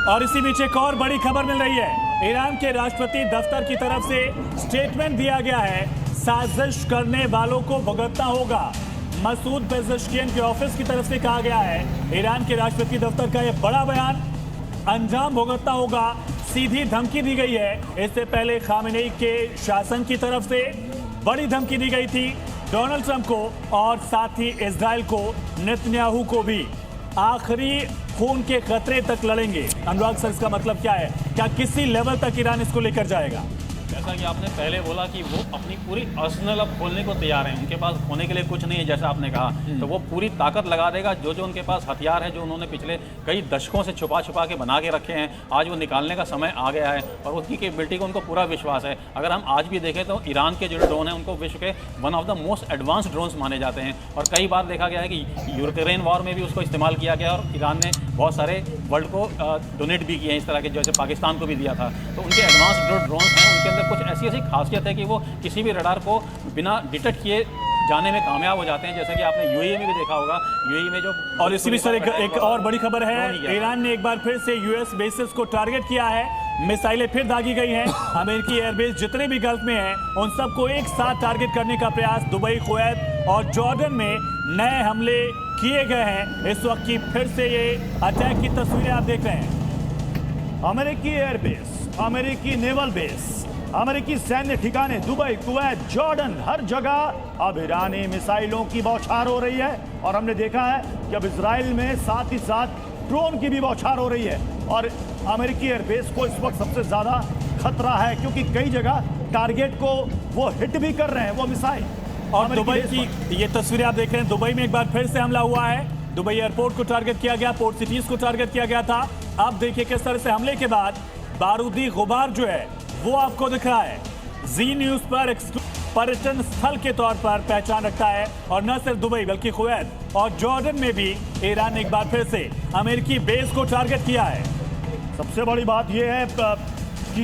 और इसी बीच एक और बड़ी खबर मिल रही है। ईरान के राष्ट्रपति दफ्तर की तरफ से स्टेटमेंट दिया गया है, साजिश करने वालों को भुगतना होगा। मसूद पेज़ेश्कियान के ऑफिस की तरफ से कहा गया है, ईरान के राष्ट्रपति दफ्तर का यह बड़ा बयान, अंजाम भुगतना होगा, सीधी धमकी दी गई है। इससे पहले खामेनेई के शासन की तरफ से बड़ी धमकी दी गई थी डोनाल्ड ट्रंप को और साथ ही इजराइल को, नेतन्याहू को भी। आखिरी खून के खतरे तक लड़ेंगे। अनुराग सर, इसका मतलब क्या है? क्या किसी लेवल तक ईरान इसको लेकर जाएगा? जैसा कि आपने पहले बोला कि वो अपनी पूरी आर्सेनल अब खोलने को तैयार हैं, उनके पास खोने के लिए कुछ नहीं है, जैसा आपने कहा। तो वो पूरी ताकत लगा देगा। जो जो उनके पास हथियार है, जो उन्होंने पिछले कई दशकों से छुपा छुपा के बना के रखे हैं, आज वो निकालने का समय आ गया है और उसकी कैपेबिलिटी को उनको पूरा विश्वास है। अगर हम आज भी देखें तो ईरान के जो ड्रोन हैं उनको विश्व के one of the most advance drones माने जाते हैं और कई बार देखा गया है कि यूक्रेन वॉर में भी उसको इस्तेमाल किया गया और ईरान ने बहुत सारे वर्ल्ड को डोनेट भी किए हैं, इस तरह के, जैसे पाकिस्तान को भी दिया था। तो उनके एडवांस जो ड्रोन्स हैं उनके अंदर कुछ ऐसी ऐसी खासियत है कि वो किसी भी रडार को बिना डिटेक्ट किए जाने में कामयाब हो जाते हैं, जैसे कि आपने यूएई में भी देखा होगा। यूएई में जो और इसी बीच सर एक और बड़ी खबर है, ईरान ने एक बार फिर से यूएस बेसिस को टारगेट किया है। मिसाइलें फिर दागी गई हैं। अमेरिकी एयरबेस जितने भी गल्फ में हैं उन सबको एक साथ टारगेट करने का प्रयास दुबई, कुवैत और जॉर्डन में नए हमले किए गए हैं। इस वक्त की फिर से ये अटैक की तस्वीरें आप देख रहे हैं। अमेरिकी एयरबेस, अमेरिकी नेवल बेस, अमेरिकी सैन्य ठिकाने दुबई, कुवैत, जॉर्डन, हर जगह अब ईरानी मिसाइलों की बौछार हो रही है। और हमने देखा है कि अब इजराइल में साथ ही साथ ड्रोन की भी बौछार हो रही है। और अमेरिकी एयरबेस को इस वक्त सबसे ज्यादा खतरा है क्योंकि कई जगह टारगेट को वो हिट भी कर रहे हैं, वो मिसाइल। और दुबई की ये तस्वीरें आप देख रहे हैं, दुबई में एक बार फिर से हमला हुआ है। दुबई एयरपोर्ट को टारगेट किया गया, पोर्ट सिटीज को टारगेट किया गया था। अब देखिए किस तरह से हमले के बाद बारूदी गुबार जो है वो आपको दिख रहा है। जी न्यूज पर पर्यटन स्थल के तौर पर पहचान रखता है और न सिर्फ दुबई बल्कि कुवैत और जॉर्डन में भी ईरान ने एक बार फिर से अमेरिकी बेस को टारगेट किया है। सबसे बड़ी बात यह है कि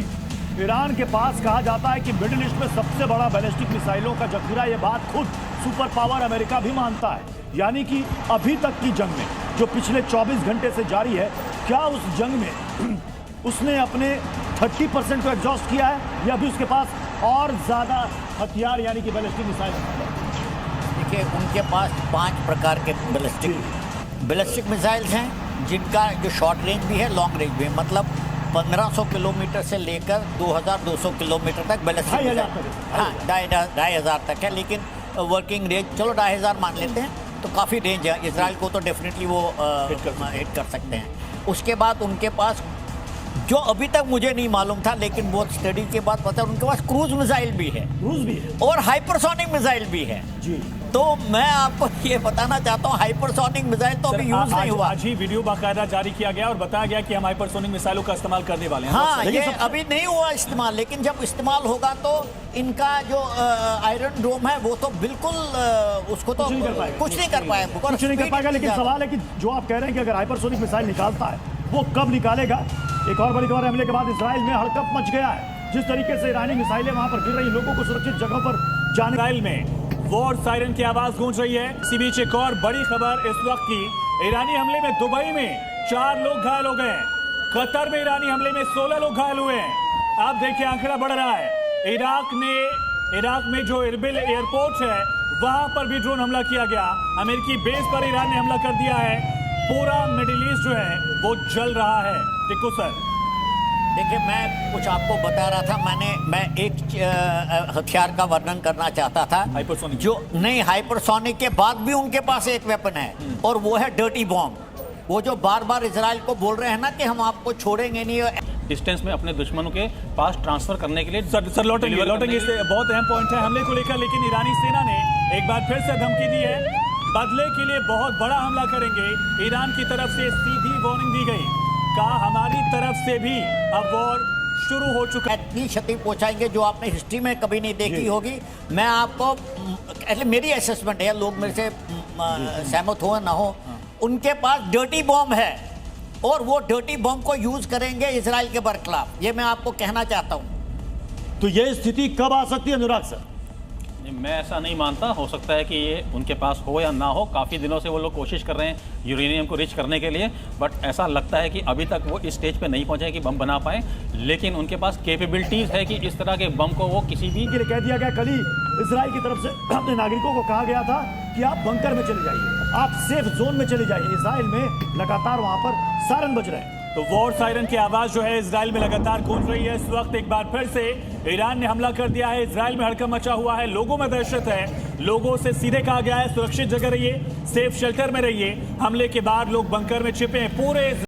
ईरान के पास कहा जाता है कि मिडिल ईस्ट में सबसे बड़ा बैलिस्टिक मिसाइलों का जखीरा, ये बात खुद सुपर पावर अमेरिका भी मानता है। यानी कि अभी तक की जंग में जो पिछले 24 घंटे से जारी है, क्या उस जंग में उसने अपने 30% को एग्जॉस्ट किया है या भी उसके पास और ज्यादा हथियार यानी कि बैलिस्टिक मिसाइल? देखिए, उनके पास 5 प्रकार के बैलिस्टिक मिसाइल्स हैं, जिनका जो शॉर्ट रेंज भी है, लॉन्ग रेंज भी है। मतलब 1500 किलोमीटर से लेकर 2200 किलोमीटर तक बैलिस्टिक मिसाइल, हाँ 2500 तक है। लेकिन वर्किंग रेंज चलो 2500 मान लेते हैं, तो काफ़ी रेंज है। इसराइल को तो डेफिनेटली वो हिट कर सकते हैं। उसके बाद उनके पास, जो अभी तक मुझे नहीं मालूम था लेकिन बहुत स्टडी के बाद पता है, उनके पास क्रूज मिसाइल भी है, और हाइपरसोनिक मिसाइल भी है जी। तो मैं आपको ये बताना चाहता हूँ, हाइपरसोनिक मिसाइल तो अभी यूज नहीं हुआ। आज ही वीडियो बाकायदा जारी किया गया और बताया गया कि हम हाइपरसोनिक मिसाइलों का इस्तेमाल करने वाले हैं। हाँ, ये अभी नहीं हुआ इस्तेमाल, लेकिन जब इस्तेमाल होगा तो इनका जो आयरन डोम है वो तो बिल्कुल उसको तो कुछ नहीं कर पाएगा। लेकिन सवाल है कि जो आप कह रहे हैं कि अगर हाइपरसोनिक मिसाइल निकालता है वो कब निकालेगा? एक और बड़ी खबर, हमले के बाद इजराइल में हड़कंप मच गया है। जिस तरीके से ईरानी मिसाइलें वहां पर गिर रही, लोगों को सुरक्षित जगहों पर जाने। इजराइल में वॉर सायरन की आवाज गूंज रही है। इसी बीच एक और बड़ी खबर इस वक्त की, ईरानी हमले में दुबई में 4 लोग घायल हो गए हैं। कतर में ईरानी हमले में 16 लोग घायल हुए हैं। आप देखिए आंकड़ा बढ़ रहा है। इराक में जो इरबिल एयरपोर्ट है वहां पर भी ड्रोन हमला किया गया। अमेरिकी बेस पर ईरान ने हमला कर दिया है। पूरा मिडिल ईस्ट जो है वो जल रहा है। टिक्कू सर, देखिए, मैं कुछ आपको बता रहा था। मैं एक हथियार का वर्णन करना चाहता था, हाइपरसोनिक। जो नहीं, हाइपरसोनिक के बाद भी उनके पास एक वेपन है और वो है डर्टी बॉम्ब। वो जो बार बार इजराइल को बोल रहे हैं ना कि हम आपको छोड़ेंगे नहीं, डिस्टेंस में अपने दुश्मनों के पास ट्रांसफर करने के लिए। सर लौटेंगे इससे बहुत अहम पॉइंट है हमले को लेकर, लेकिन ईरानी सेना ने एक बार फिर से धमकी दी है, बदले के लिए बहुत बड़ा हमला करेंगे। ईरान की तरफ से सीधी वार्निंग दी गई, कहा हमारी तरफ से भी अब वॉर शुरू हो चुका है। इतनी क्षति पहुंचाएंगे जो आपने हिस्ट्री में कभी नहीं देखी होगी। मैं आपको, मेरी असेसमेंट है, लोग मेरे से सहमत हो ना हो, उनके पास डर्टी बॉम्ब है और वो डर्टी बॉम्ब को यूज करेंगे इजराइल के बरखिलाफ। ये मैं आपको कहना चाहता हूं। तो ये स्थिति कब आ सकती है अनुराग सर? मैं ऐसा नहीं मानता, हो सकता है कि ये उनके पास हो या ना हो। काफ़ी दिनों से वो लोग कोशिश कर रहे हैं यूरेनियम को रिच करने के लिए, बट ऐसा लगता है कि अभी तक वो इस स्टेज पे नहीं पहुंचे कि बम बना पाए, लेकिन उनके पास कैपेबिलिटीज़ है कि इस तरह के बम को वो किसी भी के लिए कह दिया गया, कल ही इजराइल की तरफ से अपने नागरिकों को कहा गया था कि आप बंकर में चले जाइए, आप सेफ जोन में चले जाइए। इजराइल में लगातार वहां पर सायरन बज रहे हैं। तो वॉर सायरन की आवाज जो है इजराइल में लगातार गूंज रही है। इस वक्त एक बार फिर से ईरान ने हमला कर दिया है। इजराइल में हड़कंप मचा हुआ है, लोगों में दहशत है। लोगों से सीधे कहा गया है सुरक्षित जगह रहिए, सेफ शेल्टर में रहिए। हमले के बाद लोग बंकर में छिपे हैं। पूरे